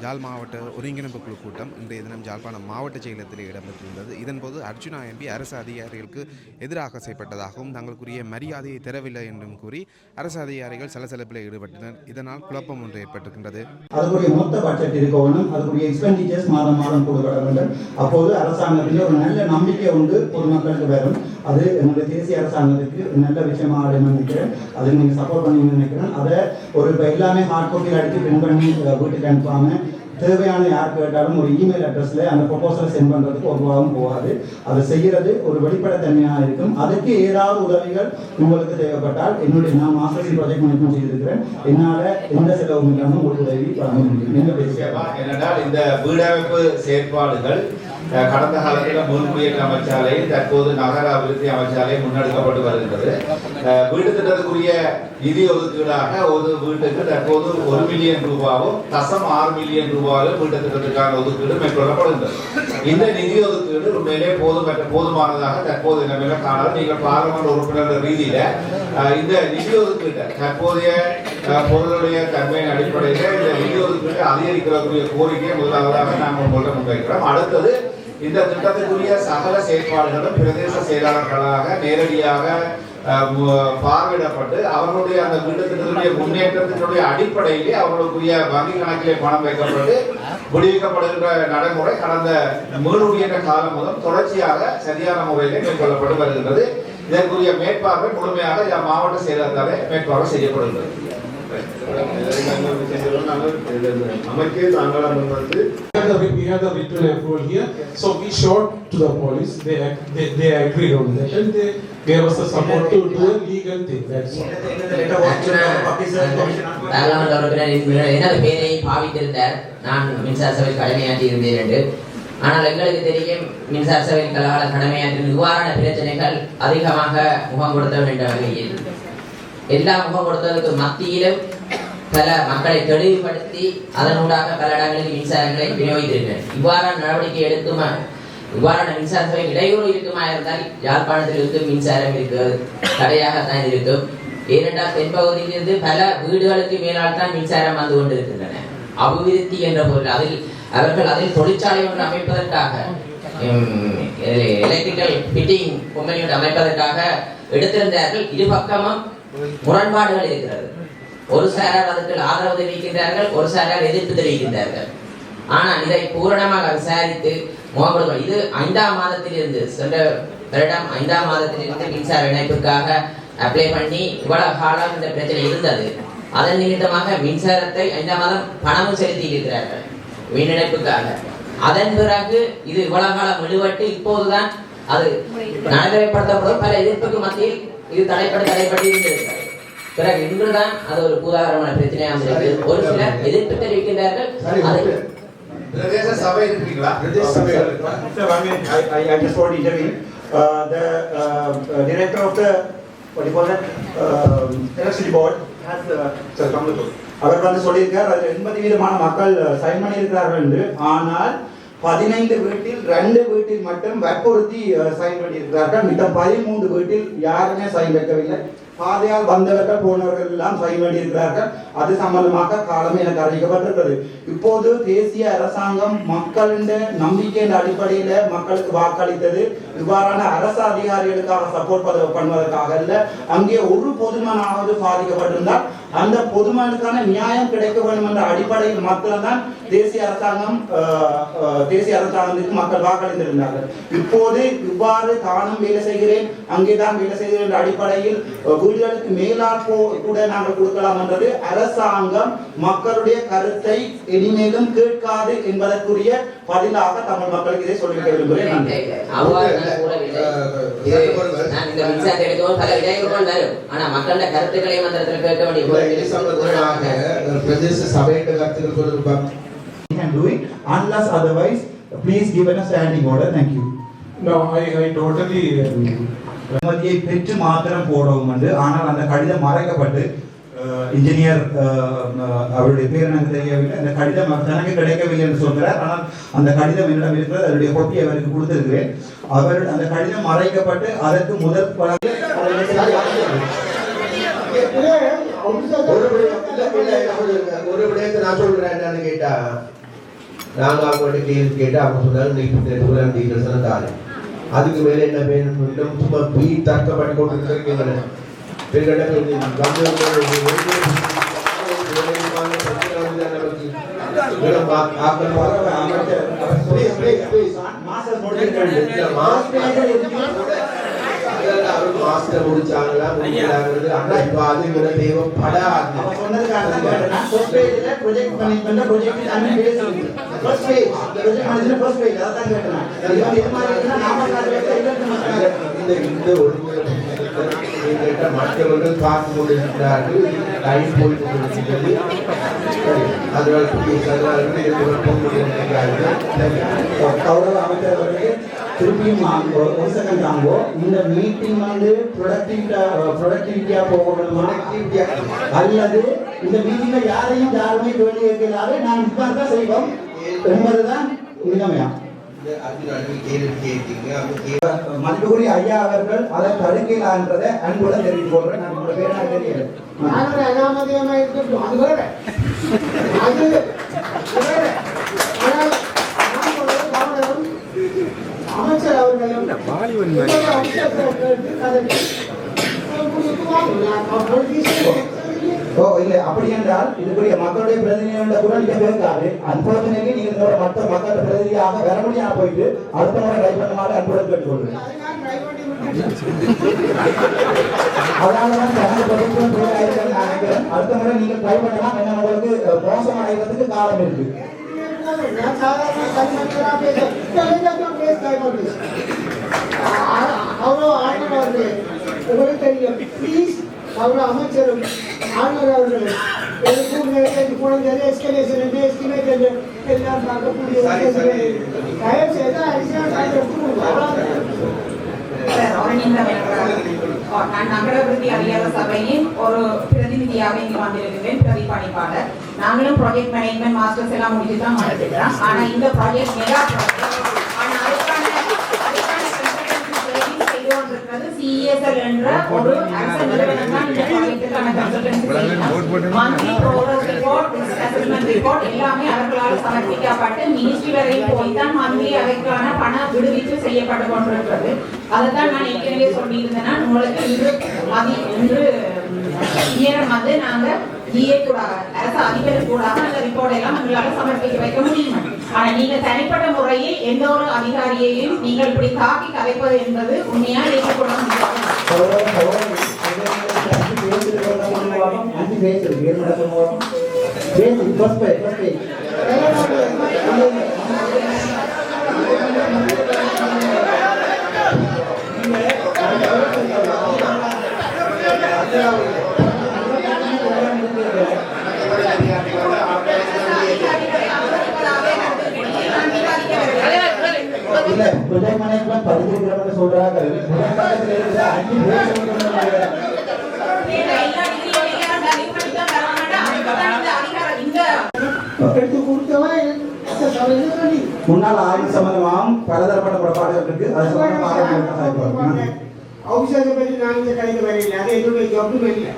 யாழ் மாவட்ட ஒருங்கிணைப்பு குழு கூட்டம் இன்றைய தினம் யாழ்ப்பாணம் மாவட்ட செயலகத்தில் இடம்பெற்றிருந்தது. இதன்போது அர்ஜுனா எம்பி அரசு அதிகாரிகளுக்கு எதிராக செய்யப்பட்டதாகவும் தங்களுக்குரிய மரியாதையை தரவில்லை என்றும் கூறி அரசு அதிகாரிகள் சலசலப்பில் ஈடுபட்டனர். இதனால் குழப்பம் ஒன்று ஏற்பட்டிருக்கின்றது. அதுக்குரிய மொத்த பட்ஜெட் இருக்கணும், அதுக்குரிய எக்ஸ்பெண்டிச்சர்ஸ் மாதம் மாதம் கொடுக்கப்பட வேண்டும். அப்போது அரசாங்கத்தில் ஒரு நல்ல நம்பிக்கை உண்டு பொதுமக்களுக்கு வரும். அது என்னுடைய தேசிய அரசாங்கத்துக்கு நல்ல விஷயமாக நினைக்கிறேன். அதை நீங்கள் சப்போர்ட் பண்ணி நினைக்கிறேன். அதை ஒரு இப்போ எல்லாமே ஹார்ட் காப்பியில் அடித்து பிரிண்ட் பண்ணி வீட்டுக்கு அனுப்பாமல் தேவையான யார் கேட்டாலும் ஒரு இமெயில் அட்ரஸ்ல அந்த ப்ரொபோசலை சென்ட் பண்றதுக்கு ஒரு ரூபாவும் போகாது. அதை செய்யறது ஒரு வெளிப்படைத்தன்மையாக இருக்கும். அதுக்கு ஏதாவது உதவிகள் உங்களுக்கு தேவைப்பட்டால் நான் மாஸ்டர்ஸ் ப்ராஜெக்ட் மேனேஜ்மெண்ட் செய்திருக்கிறேன். என்னால எந்த செலவும் இல்லாமல் உங்களுக்கு உதவி வழங்க முடியும். என்னென்றால் இந்த வீடமைப்பு செயற்பாடுகள் கடந்த காலத்தில் முன்குடியேற்ற அமைச்சாலை, தற்போது நகர அபிவிருத்தி அமைச்சாலை முன்னெடுக்கப்பட்டு வருகின்றது. வீடு திட்டத்துக்குரிய நிதி ஒதுக்கீடாக ஒரு வீட்டுக்கு தற்போது 1 மில்லியன் ரூபாவும் 6 மில்லியன் ரூபாயும் வீட்டு திட்டத்துக்கான ஒதுக்கீடு மேற்கொள்ளப்படுகின்றது. இந்த நிதி ஒதுக்கீடு உண்மையிலே போதுமானதாக தற்போது நிலைமையில காணாது. நீங்கள் பாராளுமன்ற உறுப்பினர் ரீதியில இந்த நிதி ஒதுக்கீட்டை தற்போதைய பொருளுடைய தன்மையின் அடிப்படையில் இந்த நிதி ஒதுக்கீட்டை அதிகரிக்கக்கூடிய கோரிக்கையை முதலாவதாக நாங்கள் உங்கள்கிட்ட முன்வைக்கிறோம். அடுத்தது இந்த திட்டத்திற்குரிய சகல செயற்பாடுகளும் பிரதேச செயலாளர்களாக நேரடியாக பார்வையிடப்பட்டு அவர்களுடைய அந்த திட்டத்தினுடைய முன்னேற்றத்தினுடைய அடிப்படையிலே அவர்களுக்குரிய வங்கி கணக்கிலே பணம் வைக்கப்பட்டு விடுவிக்கப்படுகின்ற நடைமுறை கடந்த மீளுடைய காலம் முதல் தொடர்ச்சியாக சரியான முறையிலே மேற்கொள்ளப்பட்டு வருகின்றது. இதற்குரிய மேற்பார்வை முழுமையாக மாவட்ட செயலாளராலே மேற்பார்வை செய்யப்படுகிறது. We have the written approval here, so we showed to the police. They agreed on that, and they gave us the support to do a legal thing. That's all. எனது பேரை பாவித்திருந்தார். நான் மின்சார சபை கடமையாற்றி இருந்தேன் என்று. ஆனால் எங்களுக்கு தெரியும் மின்சார சபை கடமையாற்றி நிவாரண பிரச்சனைகள் அதிகமாக முகம் கொடுத்தவன் என்ற வகையில் எல்லா முகம் கொடுத்ததற்கு மத்தியிலும் பல மக்களை தெளிவுபடுத்தி அதனூடாக பல இடங்களில் மின்சாரங்களை விநியோகித்திருக்கிறேன். இவ்வாறான நடவடிக்கை எடுக்குமா, இவ்வாறான மின்சார சபை இடையூறு இருக்குமா இருந்தால் யாழ்ப்பாணத்தில் இருக்கும் மின்சாரம் இருக்கிறது தடையாகத்தான் இருக்கும். ஏனென்றால் தென்பகுதியிலிருந்து பல வீடுகளுக்கு மேலால் தான் மின்சாரம் வந்து கொண்டிருக்கின்றன. அபிவிருத்தி என்ற பொருள் அவர்கள் தொழிற்சாலை ஒன்று அமைப்பதற்காக எலக்ட்ரிக்கல் ஃபிட்டிங் கம்பெனி ஒன்று அமைப்பதற்காக எடுத்திருந்தார்கள். இருபக்கமும் முரண்பாடுகள் இருக்கிறது. ஒரு சாரார் அதுக்கு ஆதரவு தெரிவிக்கின்றார்கள், ஒரு சாரார் எதிர்ப்பு தெரிவிக்கின்றார்கள். ஆனால் இதை பூரணமாக விசாரித்து முகப்படுத்தும். இது 5ஆம் மாதத்திலிருந்து சென்ற வருடம் 5ஆம் மாதத்திலிருந்து மின்சார இணைப்புக்காக அப்ளை பண்ணி இவ்வளவு காலம் இந்த பிரச்சனை இருந்தது. அதன் நிமித்தமாக மின்சாரத்தை 5ஆம் மாதம் பணமும் செலுத்தி இருக்கிறார்கள் மின் இணைப்புக்காக. அதன் பிறகு இது இவ்வளவு காலம் விடுபட்டு இப்போதுதான் அது நடைமுறைப்படுத்தப்படும். பல எதிர்ப்புக்கு மத்தியில் இது தடைப்பட்டு இருந்திருக்கிறது. பிறகு இன்றுதான் அது ஒரு பூதாகரமான பிரச்சனையாக இருக்கிறது. ஒரு சிலர் எதிர்ப்பு தெரிவிக்கின்றார்கள். பிரதேச சபை இருக்கீங்களா? பிரதேச சபை. I just want to intervene. The director of the electricity board has அவர் வந்து சொல்லியிருக்கார், அதில் 80% மக்கள் சைன் பண்ணியிருக்கிறார்கள் என்று. ஆனால் 15 வீட்டில் 2 வீட்டில் மட்டும் வற்புறுத்தி சைன் பண்ணியிருக்கிறார்கள். மித்த 13 வீட்டில் யாருமே சைன் வைக்கவில்லை. பாதையால் வந்தவர்கள் போனவர்கள் எல்லாம் சைன் பண்ணியிருக்கிறார்கள். அது சம்பந்தமாக காலமே எனக்கு அறிவிக்கப்பட்டிருக்கிறது. இப்போது தேசிய அரசாங்கம் மக்களின் நம்பிக்கையின் அடிப்படையில் மக்களுக்கு வாக்களித்தது இவ்வாறான அரசு அதிகாரிகளுக்காக சப்போர்ட் பண்ணுவதற்காக அல்ல. அங்கே ஒரு பொதுமனாவது பாதிக்கப்பட்டிருந்தால் அந்த பொதுமனுக்கான நியாயம் கிடைக்க வேண்டும் என்ற அடிப்படையில் மாத்திரம்தான் தேசிய அரசாங்கத்துக்கு மக்கள் வாக்களித்திருந்தார்கள். இப்போது இவ்வாறு தானும் வேலை செய்கிறேன், அங்கேதான் வேலை செய்கிறேன் என்ற அடிப்படையில் வீடுகளுக்கு மேலால் கூட நாங்கள் கொடுக்கலாம் என்றது அரசாங்கம் மக்களுடைய கருத்தை இனிமேலும் கேட்காது என்பதற்குரிய பதிலாக தமிழ் மக்களுக்கு இதை சொல்லிவிட விரும்புகிறேன். Unless otherwise, please give us a standing order. Thank you. No, I totally. அனுமதியை பெற்று மாத்திரம் போடவும் வந்து, ஆனால் அந்த கடிதம் மறைக்கப்பட்டு இன்ஜினியர் அவருடைய பேர் எனக்கு தெரியவில்லை, அந்த கடிதம் தனக்கு கிடைக்கவில்லை என்று சொல்கிறார். ஆனால் அந்த கடிதம் என்னிடம் இருக்கிறது, அதனுடைய கொப்பி அவருக்கு கொடுத்திருக்கிறேன். அவர் அந்த கடிதம் மறைக்கப்பட்டு அதற்கு முதல் ஒரு விடயத்தை நான் சொல்றேன் என்னன்னு கேட்டா, நாங்கள் அவங்கள்ட்ட கேள்வி கேட்டு அவங்க சொன்னாங்க நீ ப்ரோக்ராம் டீட்டெயில்ஸ் எல்லாம் தாரு. அதுக்கு மேலே என்ன வேணும் சும்மா பீட் தர்க்கப்பட்டு கொண்டு இருக்கீங்க. மாஸ்டர் முடிச்சாங்களா முடிக்கிறாங்கிறது ஆனா இப்ப அது இவங்க தேவைப்படாது. அவ சொன்னதுக்காக நான் ஃபர்ஸ்ட் பேஜ்ல ப்ராஜெக்ட் மேனேஜ்மென்ட் ப்ராஜெக்ட் அண்ணன் பேசுறீங்க. First page project management first page அதான் கேட்டேன். இது மாதிரி இருக்குன்னா நாம இந்த ஒழுங்குமுறை மற்றவர்கள் பார்த்து கொண்டிருக்கிறார்கள். டைம் போய் கொண்டிருக்கிறது. அதனால கௌரவ அமைச்சர் அவர்களே திருப்பியும் ஒரு செகண்ட் தாங்கோ. இந்த மீட்டிங் வந்து ப்ரொடக்டிவிட்டியா போகணுமா அல்லது இந்த மீட்டிங்ல யாருமே கேள்வி கேட்கலாது நான் இப்பதான் செய்வோம் என்பதுதான் நிலைமையா? மதிப்புக்குரிய ஐயா அவர்கள் அதை தடுக்கலான்றதை அன்புடன் தெரிவித்துக் கொள்றேன். நான் உங்களோட பேர் நான் தெரியல. அனாமதியமா இருக்கட்டும், அது வேற அது வேற. ஆனால் அமைச்சர் அவர்களும் இல்ல அப்படி என்றால் இதுக்குரிய மக்களுடைய பிரதிநிதியோட குரல் இங்க கேட்காது. அன்பார்ச்சுனேட்லி நீங்க இதோட மற்ற மக்களோட பிரதிநிதியாக வர முடியாம போயிட்டு அடுத்த முறை ட்ரை பண்ணுமாறு அன்புடன் கேட்டுக்கொள்றேன். அதனாலதான் தனது பிரதிநிதித்துவம் தேவையாயிருக்கிறது நான் நினைக்கிறேன். அடுத்த முறை நீங்க ட்ரை பண்ணலாம். என்ன உங்களுக்கு மோசம் அடைவதற்கு காலம் இருக்கு. உங்களுக்கு தெரியும். ப்ளீஸ் அவர் அமைச்சரும் ஆளுநர் அவர்களும் குழந்தை எஸ்கலேஷன் எஸ்டிமேட் எல்லாம் பார்க்கக்கூடிய தயவு செய்து நான் நகராபிவிருத்தி அதிகார சபையின் ஒரு பிரதிநிதியாக இங்கு வந்திருக்கிறேன், பிரதிபலிப்பாளர். நாங்களும் ப்ராஜெக்ட் மேனேஜ்மெண்ட் மாஸ்டர்ஸ் எல்லாம் முடிச்சு தான் வந்துருக்கிறோம். ஆனா இந்த ப்ராஜெக்ட் மெகா ப்ராஜெக்ட், ஆனா அதுக்கான செய்து கொண்டிருக்கிறது சிஎஸ்எல் என்ற ஒரு அரசு நிறுவனம் தான் இந்த ப்ராஜெக்டுக்கான கன்சல்டன்சி செய்யணும். Monthly progress report, assessment report எல்லாமே அவர்களால் சமர்ப்பிக்கப்பட்டு மினிஸ்ட்ரி வரை போய் தான் மந்த்லி அதற்கான பண விடுவிப்பு செய்யப்பட்டு கொண்டிருக்கிறது. அதைத்தான் நான் ஏற்கனவே சொல்லியிருந்தேன்னா உங்களுக்கு இன்று நேரம் வந்து நாங்க ஜிஏ கூட அரசு அதிபர் கூட அந்த ரிப்போர்ட் எல்லாம் எங்களால் சமர்ப்பிக்க வைக்க முடியும். ஆனா நீங்க தனிப்பட்ட முறையில் எந்த ஒரு அதிகாரியையும் நீங்கள் இப்படி தாக்கி கதைப்பது என்பது உண்மையா ஏற்றுக்கொள்ள முடியாது. இல்ல ப்ராஜெக்ட் மேனேஜ்மென்ட் படிச்சிருக்கிறவங்க சொல்றாங்க முன்னாள் ஆய்வு சம்பந்தமாகவும் பலதரப்பட்ட புறப்பாடுகள் இருக்கு. அது சம்பந்தமாக ஔஷதத்தை பற்றி நான் இந்த கடைக்கு வரையில்லை. அது என்னுடைய ஜாப்டும் இல்லை.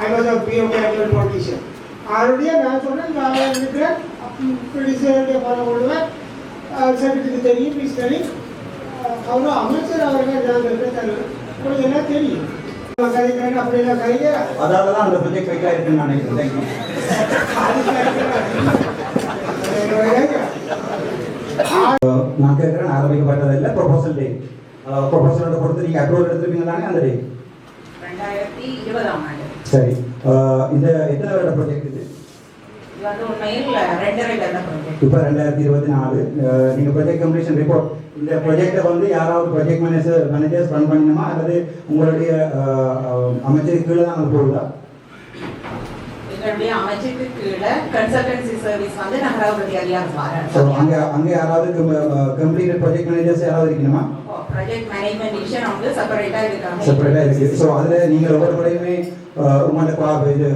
I was a PM politician. ஆல்ரெடியே நான் சொன்னேன் நான் இருக்கிறேன். ப்ரொடியூசருடைய ஃபாலோ பண்ணுவேன். செக்ரட்டரிக்கு தெரியும், ப்ளீஸ் தெரியும். அவரும் அமைச்சர் அவர்கள் நான் இருக்கிறேன். உங்களுக்கு என்ன தெரியும் கதைக்கிறேன் அப்படிலாம் கதைக்க. அதனாலதான் அந்த ப்ராஜெக்ட் ஃபைட்டா இருக்குன்னு நான் நினைக்கிறேன். நான் கேட்கிறேன் ஆரம்பிக்கப்பட்டது இல்லை ப்ரொபோசல் டே. ப்ரொபோசலோட கொடுத்து நீங்க அப்ரூவல் எடுத்துருப்பீங்க தானே அந்த டே? 2020 ஆம் ஆண்டு. சரி, இந்த எத்தனை வருட ப்ராஜெக்ட் இது? இது வந்து உண்மையில் 2.5 வருட ப்ராஜெக்ட். இப்போ 2024 நீங்க ப்ராஜெக்ட் கம்ப்ளீஷன் ரிப்போர்ட் இந்த ப்ராஜெக்டை வந்து யாராவது ப்ராஜெக்ட் மேனேஜர்ஸ் ரன் பண்ணணுமா அல்லது உங்களுடைய அமைச்சருக்கு கீழே தான் போகுதா? எங்களுடைய அமைச்சருக்கு கீழே கன்சல்டன்சி சர்வீஸ் வந்து நகராபிவிருத்தி அதிகாரம். அங்க யாராவது கம்ப்ளீட் ப்ராஜெக்ட் மேனேஜர்ஸ் யாராவது இருக்கணுமா? ப்ராஜெக்ட் மேனேஜ்மெண்ட் டிவிஷன் வந்து செப்பரேட்டா இருக்காங்க. செப்பரேட்டா இருக்கு. ஸோ அதில் நீங்கள் ஒவ்வொரு முறையுமே உங்களோட இது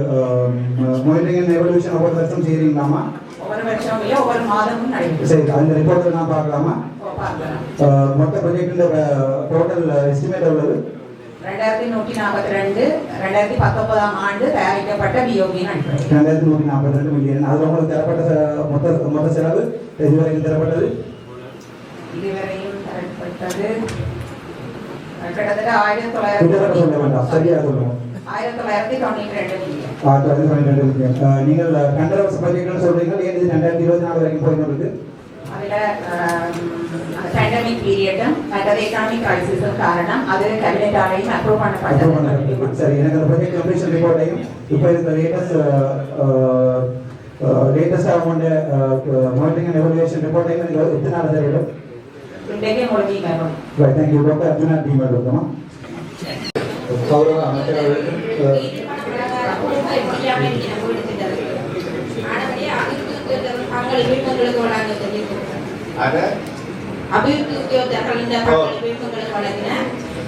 மானிட்டரிங் அண்ட் எவல்யூஷன் ஒவ்வொரு வருஷம் செய்கிறீங்களாமா? ஒவ்வொரு வருஷம் இல்லை, ஒவ்வொரு மாதமும் நடைபெறும். சரி, அந்த ரிப்போர்ட்டை நான் பார்க்கலாமா? பார்க்கலாம். மொத்த ப்ராஜெக்டில் டோட்டல் எஸ்டிமேட் எவ்வளவு? 2142 2019 ஆண்டு தயாரிக்கப்பட்ட பிஓபியின் அடிப்படையில் 2142 மில்லியன். அதில் உங்களுக்கு தரப்பட்ட மொத்த செலவு இதுவரைக்கும் தரப்பட்டது இதுவரையும் தரப்பட்டது கிட்டத்தட்ட 1992 சரியாக சொல்லுங்க. 1992 மில்லியன். நீங்கள் கண்டரவச பட்ஜெட்னு சொல்றீங்க, ஏன் இது 2024 வரைக்கும் போயிட்டு அதில் பேண்டமிக் பீரியடும் மற்றது எக்கனாமிக் கிரைசிஸும் காரணம் அது கேபினெட்டாலையும் அப்ரூவ் பண்ணப்பட்டது. சரி, எனக்கு அந்த ப்ராஜெக்ட் கம்ப்ளீஷன் ரிப்போர்ட்டையும் இப்போ இருக்கிற லேட்டஸ்ட் அவங்க மானிட்டரிங் அண்ட் எவல்யூஷன் ரிப்போர்ட்டையும் எனக்கு எத்தனை நாள் தெரியும்? இன்றைக்கே முழுமையாக வரும். தேங்க்யூ டாக்டர் அர்ஜுனா டீம் இருக்கோம். கௌரவ அமைச்சர்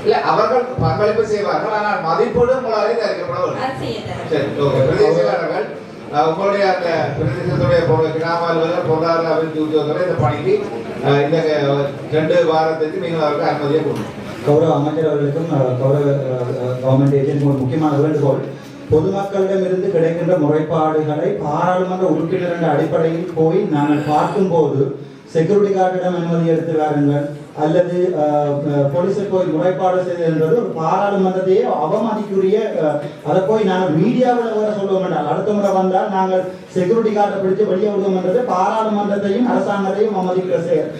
இல்ல அவர்கள் பங்களிப்பு செய்வார்கள், ஆனால் மதிப்பீடு உங்களாலே தயாரிக்கப்பட பிரதேசங்கள் உங்களுடைய அந்த பிரதேசத்துடைய கிராம அலுவலர் பொருளாதார அபிவிருத்தி உத்தியோகத்தில் இந்த பணிக்கு இந்த 2 வாரத்துக்கு நீங்கள் அவருக்கு அனுமதியை கொடுக்கணும். கௌரவ அமைச்சர் அவர்களுக்கும் கௌரவ கவர்மெண்ட் ஏஜென்ட் ஒரு முக்கியமான வேண்டுகோள், பொதுமக்களிடமிருந்து கிடைக்கின்ற முறைப்பாடுகளை பாராளுமன்ற உறுப்பினர் என்ற அடிப்படையில் போய் நாங்கள் பார்க்கும்போது செக்யூரிட்டி கார்டிடம் அனுமதி எடுத்து வாருங்கள் அல்லது போலீஸை போய் முறைப்பாடு செய்து என்பது ஒரு பாராளுமன்றத்தையே அவமதிக்குரிய. அதை போய் நாங்கள் மீடியாவில் வேற சொல்லுவோம் என்றால் அடுத்த முறை வந்தால் நாங்கள் செக்யூரிட்டி கார்டை பிடிச்சு வெளியே விடுவோம் என்றது பாராளுமன்றத்தையும் அரசாங்கத்தையும் அவமதிக்கிற செயல்.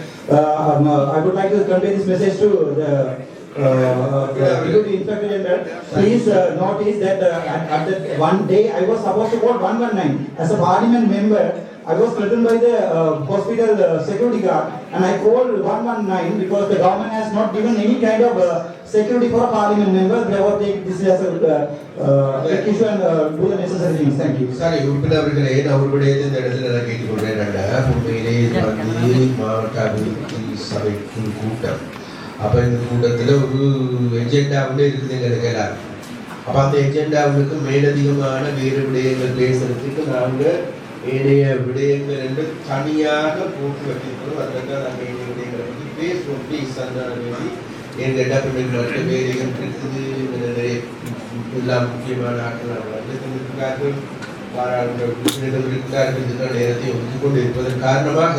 I would like to convey this message to the Deputy Inspector General. Please notice that at that one day I was supposed to vote 119 as a parliament member. I was threatened by the hospital security guard and I called 119 because the government has not given any kind of security for a parliament member. Therefore, take this as a issue and do the necessary things. Thank you. Sorry, உறுப்பினர்களே, நான் ஒரு விடயத்தை இந்த இடத்துல நான் கேட்டுக்கொள்றேன். உண்மையிலே இது வந்து மாவட்ட அபிவிருத்தி சபைக்கு கூட்டம். அப்போ இந்த கூட்டத்தில் ஒரு எஜெண்டாவுடைய இருக்குதுங்கிறது எல்லாரும். அப்போ அந்த எஜெண்டாவுக்கு மேலதிகமான வேறு விடயங்கள் பேசுறதுக்கு நாங்கள் ஏனைய விடயங்கள் என்று தனியாக போட்டு வைக்கிறோம். அதற்காக நாங்கள் ஏனைய விடயங்களை பற்றி பேசுவோம். ப்ளீஸ் அதனால வேண்டி எங்கள் டெபினெட் வேலைகள் இருக்குது, நிறைய எல்லா முக்கியமான ஆட்கள் இருக்கிறார்கள், பாராளுமன்ற உறுப்பினர்கள் இருக்கிறார்கள். இதுக்கான நேரத்தை ஒதுக்கிக் கொண்டு இருப்பதன் காரணமாக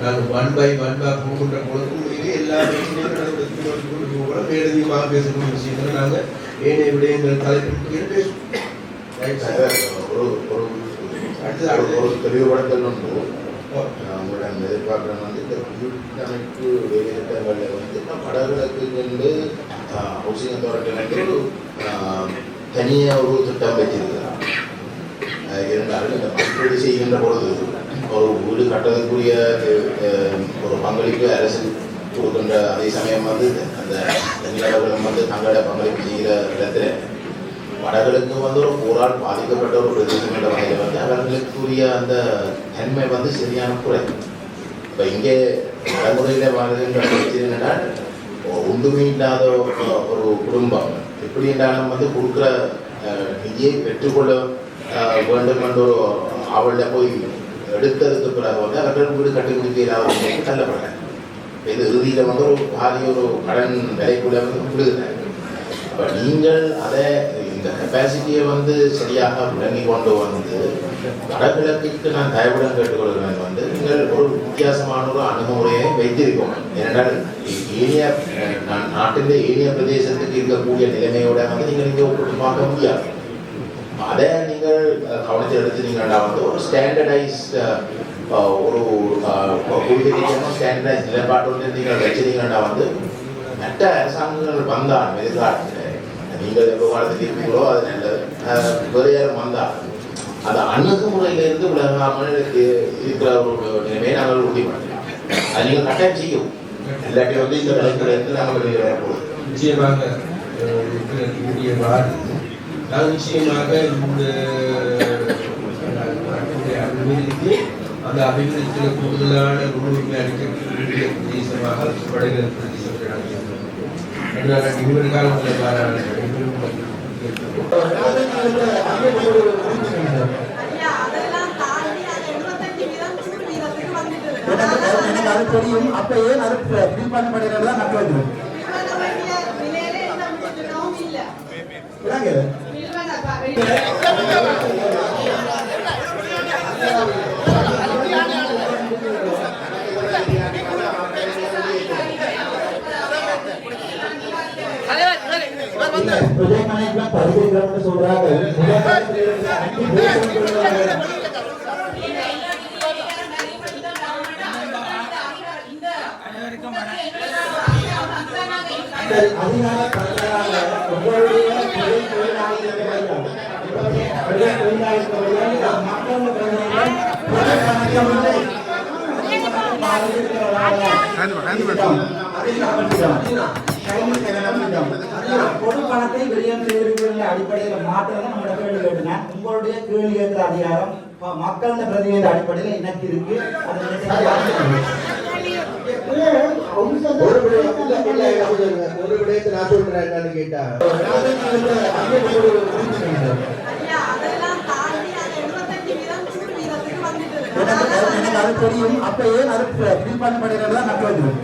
நாங்கள் 1 by 1 போகின்ற பொழுது எல்லா விஷயங்களும் போகல மேலதிகமாக பேசக்கூடிய விஷயங்களை நாங்கள் ஏனைய விடயங்கள் தலைப்பில் பேசுவோம். ஒரு தெளிவுபடுத்தல் உண்டு. உங்களிடம் எதிர்பார்க்கிறேன் வந்து இந்த அமைப்பு வேலைத்திட்டங்களில் வந்து வடகிழக்கு வந்து ஹவுசிங் அத்தாரிட்டி தனியாக ஒரு திட்டம் வச்சிருக்கிறார். இருந்தாலும் இந்த மதிப்பீடு செய்கின்ற பொழுது ஒரு வீடு கட்டுறதுக்குரிய ஒரு பங்களிப்பு அரசு கொடுக்கின்ற அதே சமயம் வந்து அந்த தனிநபர்களும் வந்து தங்களோட பங்களிப்பு செய்கிற இடத்துல வடகிழக்கு வந்து ஒரு போரால் பாதிக்கப்பட்ட ஒரு பிரதேசம் என்ற வகையில் வந்து அவர்களுக்குரிய அந்த தன்மை வந்து சரியான குறை. இப்போ இங்கே நடைமுறையில் வாழ்கின்ற பிரச்சனை என்னன்னா ஒன்றுமே இல்லாத ஒரு குடும்பம் எப்படி என்றாலும் வந்து கொடுக்குற நிதியை பெற்றுக்கொள்ள வேண்டும் என்ற ஒரு அவளில் போய் எடுத்ததுக்கு பிறகு வந்து அவர்கள் வீடு கட்டி கொடுக்க இல்லாத தள்ளப்படுறாங்க. இது இறுதியில் வந்து ஒரு பாரிய ஒரு கடன் விலைக்குள்ள வந்து விடுகிறாங்க. அப்போ நீங்கள் அதை இந்த கெப்பாசிட்டியை வந்து சரியாக விளங்கி கொண்டு வந்து வடகிழக்கு நான் தயவுடன் கேட்டுக்கொள்கிறேன் வந்து நீங்கள் ஒரு வித்தியாசமான ஒரு அணுகுமுறையை வைத்திருக்கோம். ஏனென்றால் ஏனைய நாட்டின் ஏனைய பிரதேசத்துக்கு இருக்கக்கூடிய நிலைமையோட வந்து நீங்கள் இங்கே ஒப்பிட்டு பார்க்க முடியாது. அதை நீங்கள் கவனத்தில் எடுத்துட்டீங்கன்னா வந்து ஒரு ஸ்டாண்டர்டைஸ்ட் ஒரு கொள்கையான ஸ்டாண்டர்டைஸ் நிலைப்பாட்டோடு நீங்கள் வச்சிருந்தீங்கன்னா வந்து மற்ற அரசாங்கங்கள் வந்தால் எதிர்காலத்தில் நீங்கள் எப்போ காலத்தில் இருப்பீங்களோ அது நல்லது. வேறு யாரும் வந்தால் அந்த அணுகுமுறையிலிருந்து விலகாமல் இருக்கிற ஒரு நிலைமையை நாங்கள் உறுதி பண்ணலாம். அது நீங்கள் கட்டாயம் செய்யும். இல்லாட்டி வந்து இந்த விளைக்கிலிருந்து நாங்கள் வெளியே வரப்போகுது. நிச்சயமாக நிச்சயமாக இந்த அபிவிருத்தி அந்த அபிவிருத்தியில் கூடுதலான முன்னுரிமை அளிக்கக்கூடிய பிரதேசமாக வடகிழக்கு பிரதேசத்தில் இவர் காலத்தில் தெரியும். அப்ப ஏன் அது பண்ணப்படுகிறதா நம்ப விளங்குது? ப்ரொஜெக்ட் மேனேஜ்மெண்ட் பதிவிக்கிறோம்னு சொல்றாங்க. அதிகார பரவலாக உங்களுடைய பொது பணத்தை விரயம் செய்திருக்கிற அடிப்படையில் மாற்றம் நம்ம கேள்வி கேட்டுங்க. உங்களுடைய கேள்வி கேட்கிற அதிகாரம் மக்கள் பிரதிநிதி அடிப்படையில் எனக்கு இருக்கு. ஒரு விடயத்தை நான் சொல்றேன் என்னன்னு கேட்டா அது தெரியும். அப்ப ஏன் அது பிரிப்பான் படையிலாம் நட்டு வந்துடும்.